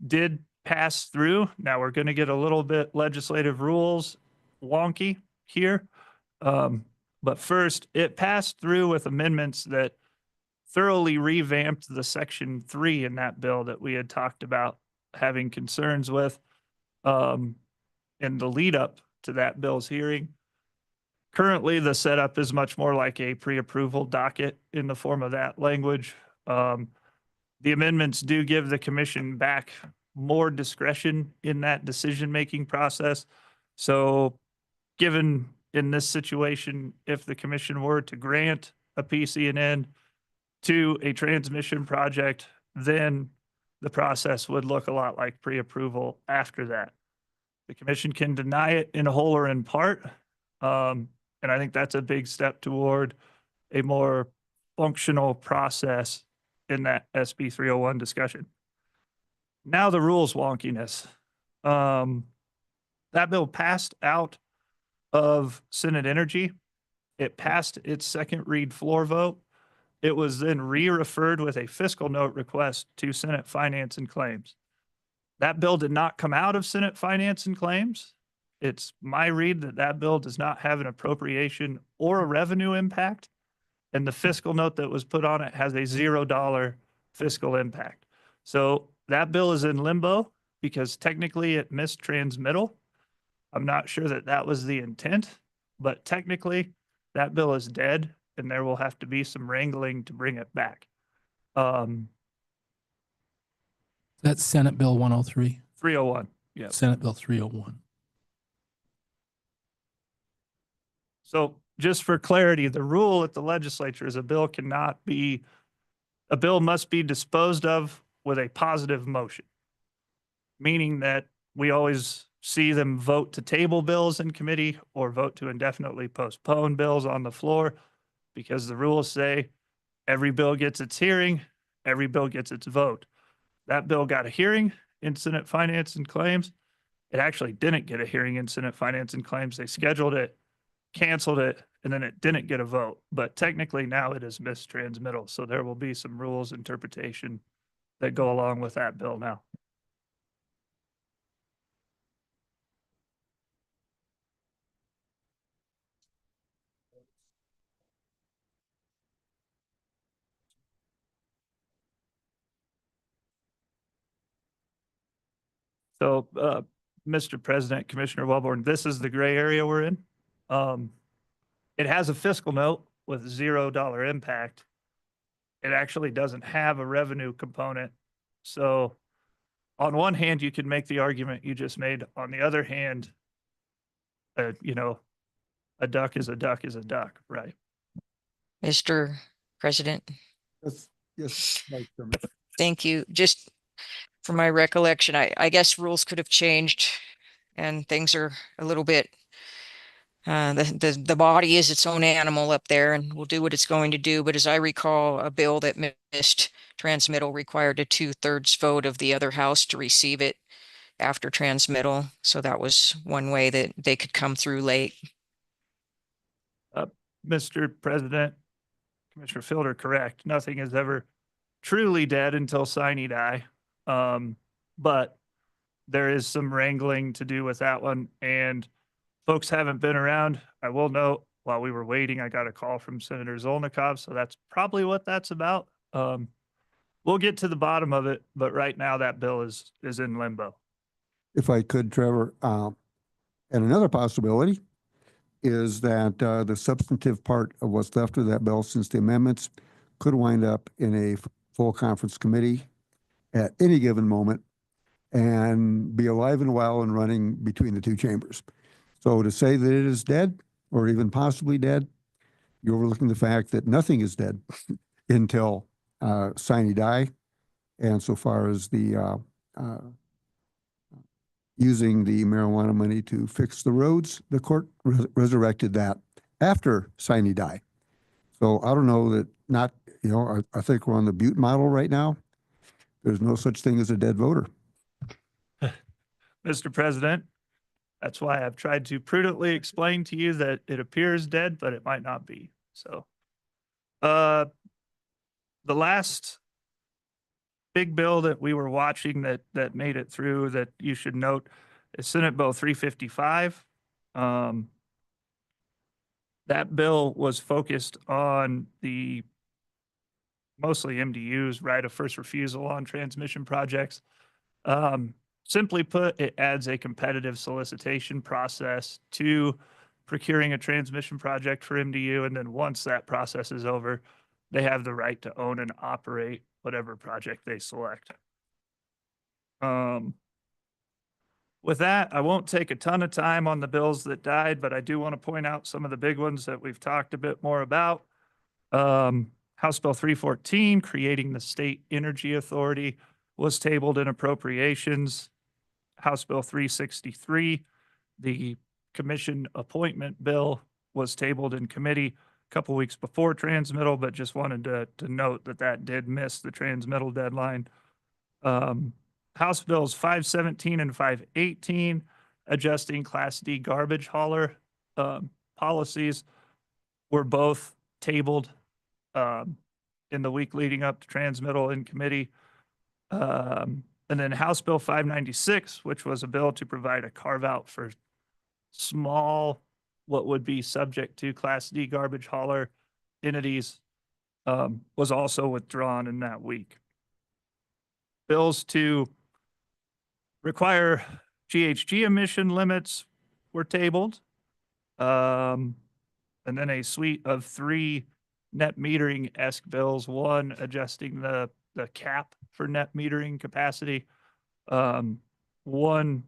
did pass through. Now we're going to get a little bit legislative rules wonky here. But first, it passed through with amendments that thoroughly revamped the Section 3 in that bill that we had talked about having concerns with in the lead up to that bill's hearing. Currently, the setup is much more like a pre-approval docket in the form of that language. The amendments do give the commission back more discretion in that decision-making process. So given in this situation, if the commission were to grant a PCN to a transmission project, then the process would look a lot like pre-approval after that. The commission can deny it in whole or in part. And I think that's a big step toward a more functional process in that SB 301 discussion. Now the rules wonkiness. That bill passed out of Senate Energy. It passed its second read floor vote. It was then re-referred with a fiscal note request to Senate Finance and Claims. That bill did not come out of Senate Finance and Claims. It's my read that that bill does not have an appropriation or a revenue impact, and the fiscal note that was put on it has a $0 fiscal impact. So that bill is in limbo because technically it missed transmittal. I'm not sure that that was the intent, but technically that bill is dead and there will have to be some wrangling to bring it back. That's Senate Bill 103. 301. Yeah. Senate Bill 301. So just for clarity, the rule at the legislature is a bill must be disposed of with a positive motion, meaning that we always see them vote to table bills in committee or vote to indefinitely postpone bills on the floor, because the rules say every bill gets its hearing, every bill gets its vote. That bill got a hearing in Senate Finance and Claims. It actually didn't get a hearing in Senate Finance and Claims. They scheduled it, canceled it, and then it didn't get a vote, but technically now it is missed transmittal. So there will be some rules interpretation that go along with that bill now. So, Mr. President, Commissioner Wellborn, this is the gray area we're in. It has a fiscal note with $0 impact. It actually doesn't have a revenue component. So on one hand, you could make the argument you just made. On the other hand, you know, a duck is a duck is a duck, right? Mr. President, Yes, yes, Vice Chairman. thank you. Just from my recollection, I guess rules could have changed and things are a little bit, the body is its own animal up there and will do what it's going to do. But as I recall, a bill that missed transmittal required a 2/3 vote of the other house to receive it after transmittal. So that was one way that they could come through late. Mr. President, Commissioner Fielder, correct. Nothing is ever truly dead until sine die. But there is some wrangling to do with that one. And folks haven't been around. I will note, while we were waiting, I got a call from Senator Zolnikov. So that's probably what that's about. We'll get to the bottom of it, but right now that bill is in limbo. If I could, Trevor, and another possibility is that the substantive part of what's left of that bill, since the amendments could wind up in a full conference committee at any given moment and be alive and well and running between the two chambers. So to say that it is dead or even possibly dead, you're overlooking the fact that nothing is dead until sine die. And so far as the using the marijuana money to fix the roads, the court resurrected that after sine die. So I don't know that not, you know, I think we're on the Butte model right now. There's no such thing as a dead voter. Mr. President, that's why I've tried to prudently explain to you that it appears dead, but it might not be. So, the last big bill that we were watching that made it through that you should note is Senate Bill 355. That bill was focused on the mostly MDUs, right of first refusal on transmission projects. Simply put, it adds a competitive solicitation process to procuring a transmission project for MDU. And then once that process is over, they have the right to own and operate whatever project they select. With that, I won't take a ton of time on the bills that died, but I do want to point out some of the big ones that we've talked a bit more about. House Bill 314, creating the State Energy Authority, was tabled in appropriations. House Bill 363, the commission appointment bill, was tabled in committee a couple weeks before transmittal, but just wanted to note that that did miss the transmittal deadline. House Bills 517 and 518, adjusting Class D garbage hauler policies, were both tabled in the week leading up to transmittal in committee. And then House Bill 596, which was a bill to provide a carve out for small, what would be subject to Class D garbage hauler entities, was also withdrawn in that week. Bills to require GHG emission limits were tabled. And then a suite of 3 net metering-esque bills, one adjusting the cap for net metering capacity, one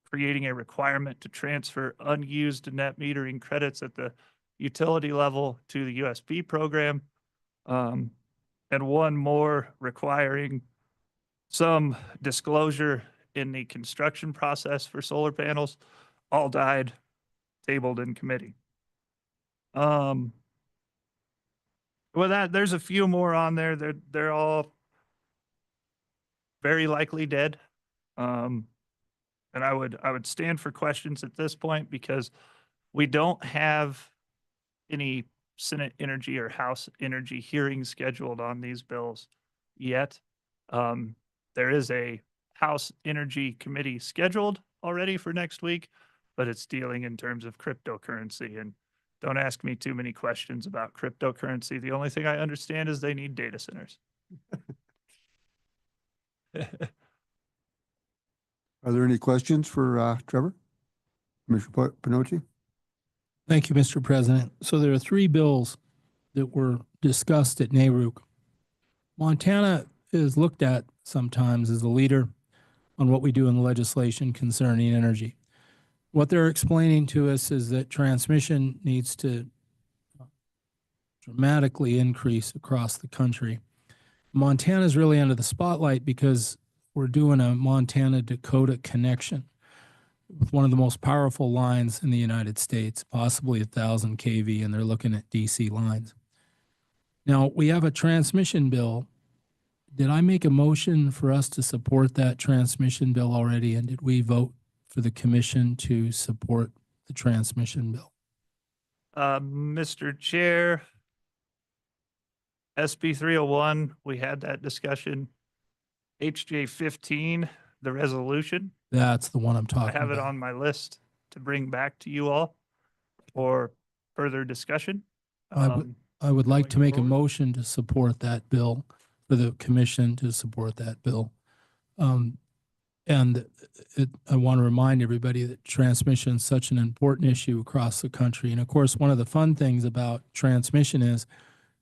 creating a requirement to transfer unused net metering credits at the utility level to the USP program, and one more requiring some disclosure in the construction process for solar panels. All died, tabled in committee. With that, there's a few more on there. They're all very likely dead. And I would stand for questions at this point because we don't have any Senate Energy or House Energy hearings scheduled on these bills yet. There is a House Energy Committee scheduled already for next week, but it's dealing in terms of cryptocurrency. And don't ask me too many questions about cryptocurrency. The only thing I understand is they need data centers. Are there any questions for Trevor? Commissioner Pinochi? Thank you, Mr. President. So there are three bills that were discussed at NARUC. Montana is looked at sometimes as a leader on what we do in the legislation concerning energy. What they're explaining to us is that transmission needs to dramatically increase across the country. Montana is really under the spotlight because we're doing a Montana-Dakota connection with one of the most powerful lines in the United States, possibly 1,000 kV, and they're looking at DC lines. Now, we have a transmission bill. Did I make a motion for us to support that transmission bill already? And did we vote for the commission to support the transmission bill? Mr. Chair, SB 301, we had that discussion. HJ 15, the resolution, That's the one I'm I talking have it about. on my list to bring back to you all for further discussion. I would like to going make a forward. motion to support that bill, for the commission to support that bill. And I want to remind everybody that transmission is such an important issue across the country. And of course, one of the fun things about transmission is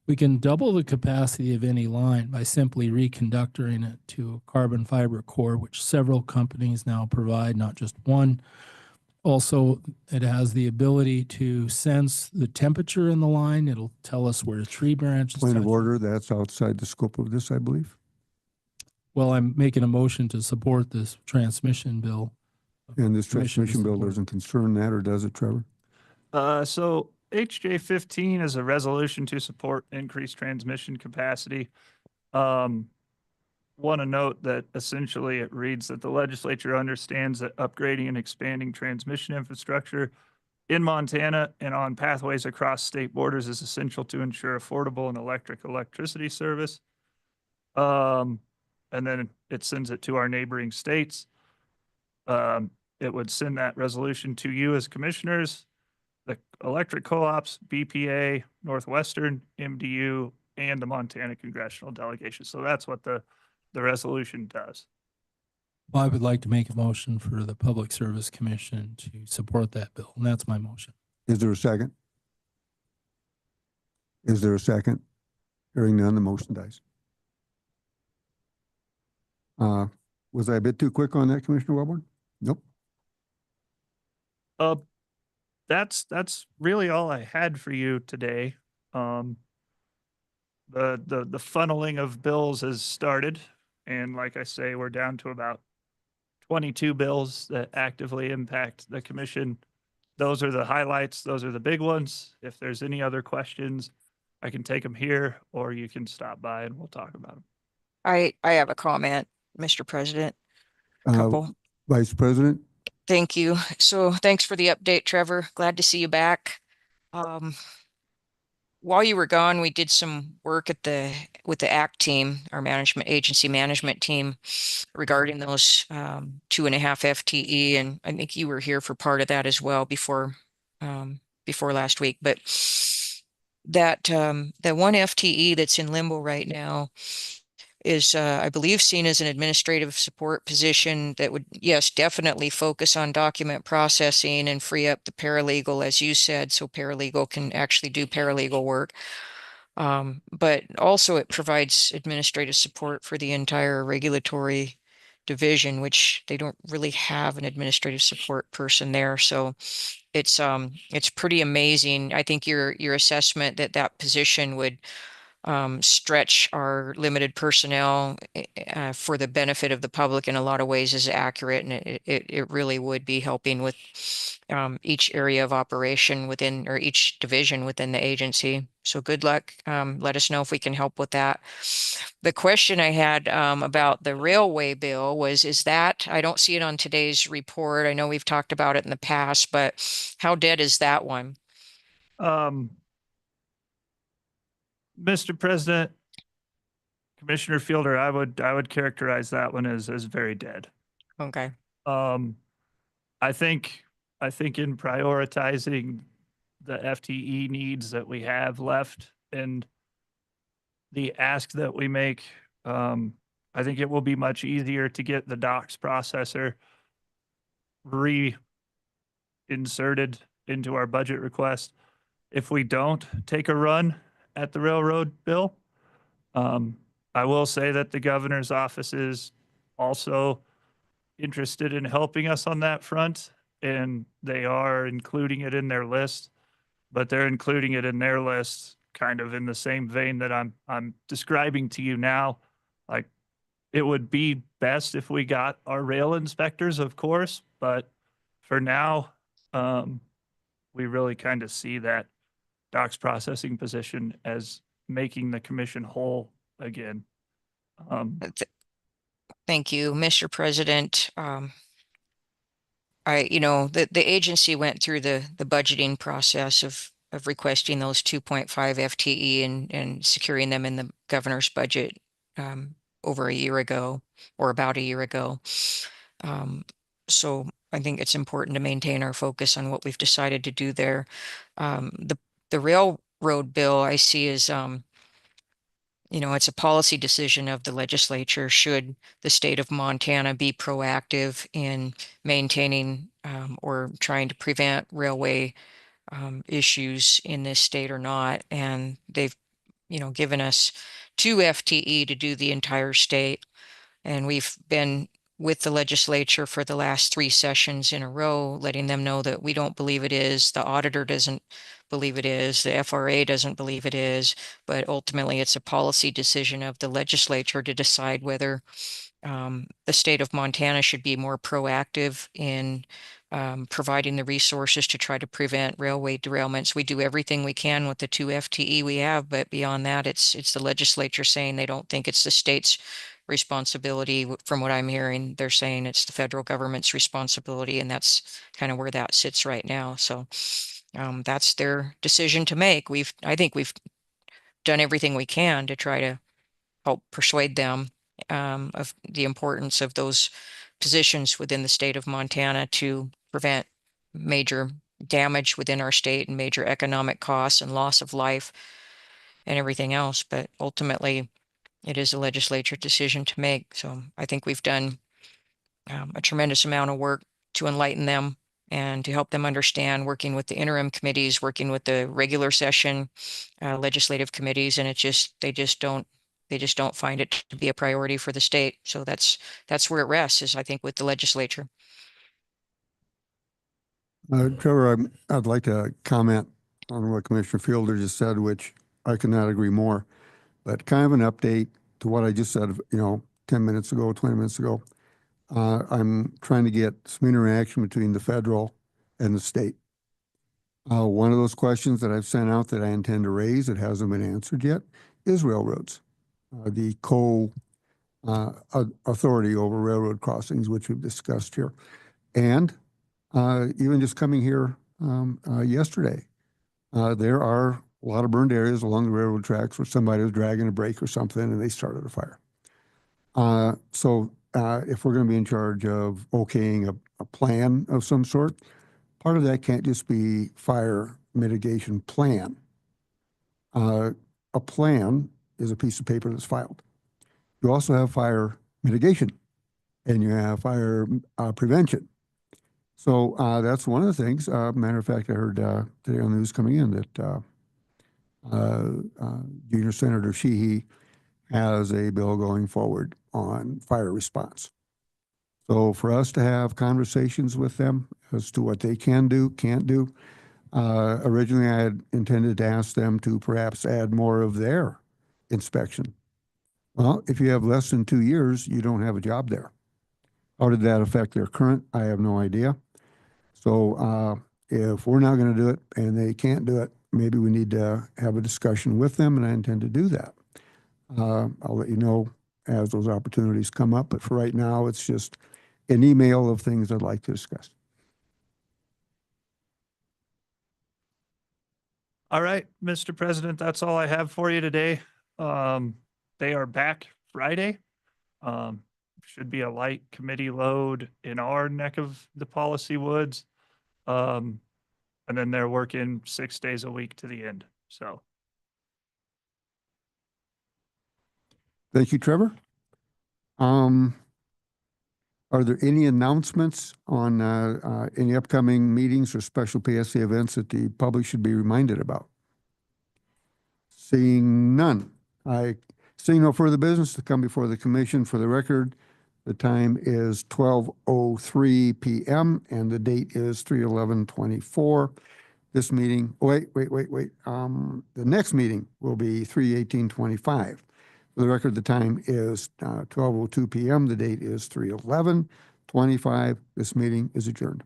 we can double the capacity of any line by simply reconductoring it to a carbon fiber core, which several companies now provide, not just one. Also, it has the ability to sense the temperature in the line. It'll tell us where a tree branch is Point of touching. order, that's outside the scope of this, I believe. Well, I'm making a motion to support this transmission bill. And this Commission transmission bill support. doesn't concern that, or does it, Trevor? So HJ 15 is a resolution to support increased transmission capacity. Want to note that essentially it reads that the legislature understands that upgrading and expanding transmission infrastructure in Montana and on pathways across state borders is essential to ensure affordable and electricity service. And then it sends it to our neighboring states. It would send that resolution to you as commissioners, the electric co-ops, BPA, Northwestern, MDU, and the Montana congressional delegation. So that's what the resolution does. I would like to make a motion for the Public Service Commission to support that bill, and that's my motion. Is there a second? Is there a second? Hearing none, the motion dies. Was I a bit too quick on that, Commissioner Wellborn? Nope. That's really all I had for you today. The funneling of bills has started, and like I say, we're down to about 22 bills that actively impact the commission. Those are the highlights. Those are the big ones. If there's any other questions, I can take them here, or you can stop by and we'll talk about them. I have a comment, Mr. President. Couple. Vice President? Thank you. So thanks for the update, Trevor. Glad to see you back. While you were gone, we did some work with the ACT team, our agency management team, regarding those 2.5 FTE, and I think you were here for part of that as well before last week. But that the 1 FTE that's in limbo right now is, I believe, seen as an administrative support position that would, yes, definitely focus on document processing and free up the paralegal, as you said, so paralegal can actually do paralegal work. But also it provides administrative support for the entire regulatory division, which they don't really have an administrative support person there. So it's pretty amazing. I think your assessment that position would stretch our limited personnel for the benefit of the public in a lot of ways is accurate, and it really would be helping with each area of operation within, or each division within the agency. So good luck. Let us know if we can help with that. The question I had about the railway bill was, I don't see it on today's report. I know we've talked about it in the past, but how dead is that one? Mr. President, Commissioner Fielder, I would characterize that one as very dead. Okay. I think in prioritizing the FTE needs that we have left and the ask that we make, I think it will be much easier to get the docs processor reinserted into our budget request if we don't take a run at the railroad bill. I will say that the governor's office is also interested in helping us on that front, and they are including it in their list, but they're including it in their list kind of in the same vein that I'm describing to you now. Like, it would be best if we got our rail inspectors, of course, but for now, we really kind of see that docs processing position as making the commission whole again. Thank you, Mr. President. The agency went through the budgeting process of requesting those 2.5 FTE and securing them in the governor's budget over a year ago, or about a year ago. So I think it's important to maintain our focus on what we've decided to do there. The railroad bill I see is it's a policy decision of the legislature. Should the state of Montana be proactive in maintaining or trying to prevent railway issues in this state or not? And they've, given us 2 FTE to do the entire state. And we've been with the legislature for the last 3 sessions in a row, letting them know that we don't believe it is. The auditor doesn't believe it is. The FRA doesn't believe it is. But ultimately, it's a policy decision of the legislature to decide whether the state of Montana should be more proactive in providing the resources to try to prevent railway derailments. We do everything we can with the 2 FTE we have, but beyond that, it's the legislature saying they don't think it's the state's responsibility. From what I'm hearing, they're saying it's the federal government's responsibility, and that's kind of where that sits right now. So that's their decision to make. I think we've done everything we can to try to help persuade them of the importance of those positions within the state of Montana to prevent major damage within our state and major economic costs and loss of life and everything else. But ultimately, it is a legislature decision to make. So I think we've done a tremendous amount of work to enlighten them and to help them understand, working with the interim committees, working with the regular session legislative committees, and they just don't find it to be a priority for the state. So that's where it rests, is I think with the legislature. Trevor, I'd like to comment on what Commissioner Fielder just said, which I could not agree more. But kind of an update to what I just said, 10 minutes ago, 20 minutes ago. I'm trying to get some interaction between the federal and the state. One of those questions that I've sent out that I intend to raise that hasn't been answered yet is railroads. The authority over railroad crossings, which we've discussed here. And even just coming here yesterday, there are a lot of burned areas along the railroad tracks where somebody was dragging a brake or something and they started a fire. So if we're going to be in charge of okaying a plan of some sort, part of that can't just be fire mitigation plan. A plan is a piece of paper that's filed. You also have fire mitigation and you have fire prevention. So that's one of the things. Matter of fact, I heard today on the news coming in that Junior Senator Sheehy has a bill going forward on fire response. So for us to have conversations with them as to what they can do, can't do, originally I had intended to ask them to perhaps add more of their inspection. Well, if you have less than 2 years, you don't have a job there. How did that affect their current? I have no idea. So if we're not going to do it and they can't do it, maybe we need to have a discussion with them, and I intend to do that. I'll let you know as those opportunities come up, but for right now, it's just an email of things I'd like to discuss. All right, Mr. President, that's all I have for you today. They are back Friday. Should be a light committee load in our neck of the policy woods. And then they're working 6 days a week to the end. So Thank you, Trevor. Are there any announcements on any upcoming meetings or special PSC events that the public should be reminded about? Seeing none. Seeing no further business to come before the commission. For the record, the time is 12:03 p.m. and the date is 3/11/24. This meeting, wait. The next meeting will be 3/18/25. For the record, the time is 12:02 p.m. The date is 3/11/25. This meeting is adjourned.